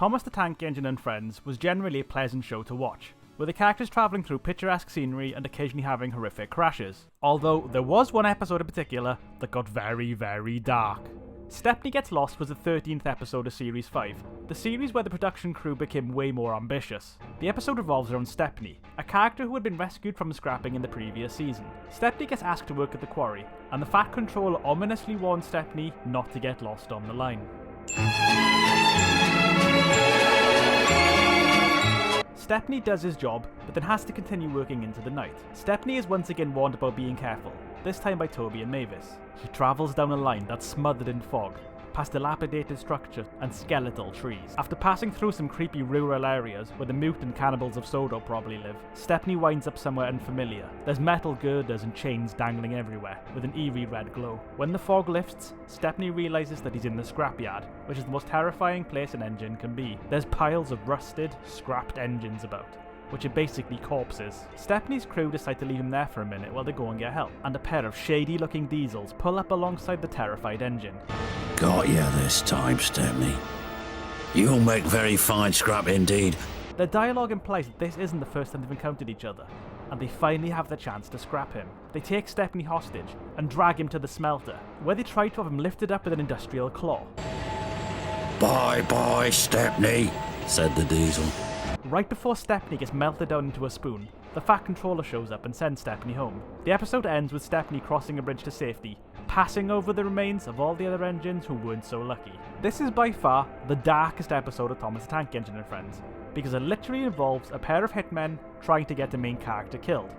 Thomas the Tank Engine and Friends was generally a pleasant show to watch, with the characters travelling through picturesque scenery and occasionally having horrific crashes. Although there was one episode in particular that got very, very dark. Stepney Gets Lost was the 13th episode of Series 5, the series where the production crew became way more ambitious. The episode revolves around Stepney, a character who had been rescued from scrapping in the previous season. Stepney gets asked to work at the quarry, and the Fat Controller ominously warns Stepney not to get lost on the line. Stepney does his job, but then has to continue working into the night. Stepney is once again warned about being careful, this time by Toby and Mavis. He travels down a line that's smothered in fog, past dilapidated structures and skeletal trees. After passing through some creepy rural areas where the mutant cannibals of Sodor probably live, Stepney winds up somewhere unfamiliar. There's metal girders and chains dangling everywhere, with an eerie red glow. When the fog lifts, Stepney realises that he's in the scrapyard, which is the most terrifying place an engine can be. There's piles of rusted, scrapped engines about, which are basically corpses. Stepney's crew decide to leave him there for a minute while they go and get help, and a pair of shady looking diesels pull up alongside the terrified engine. Got ya this time, Stepney. You'll make very fine scrap indeed. Their dialogue implies that this isn't the first time they've encountered each other, and they finally have the chance to scrap him. They take Stepney hostage and drag him to the smelter, where they try to have him lifted up with an industrial claw. Bye-bye, Stepney, said the diesel. Right before Stepney gets melted down into a spoon, the Fat Controller shows up and sends Stepney home. The episode ends with Stepney crossing a bridge to safety, passing over the remains of all the other engines who weren't so lucky. This is by far the darkest episode of Thomas the Tank Engine and Friends, because it literally involves a pair of hitmen trying to get the main character killed.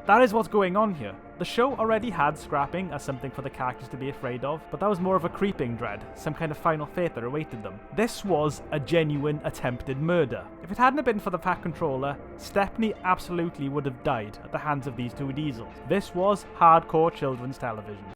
That is what's going on here. The show already had scrapping as something for the characters to be afraid of, but that was more of a creeping dread, some kind of final fate that awaited them. This was a genuine attempted murder. If it hadn't been for the Fat Controller, Stepney absolutely would have died at the hands of these two diesels. This was hardcore children's television.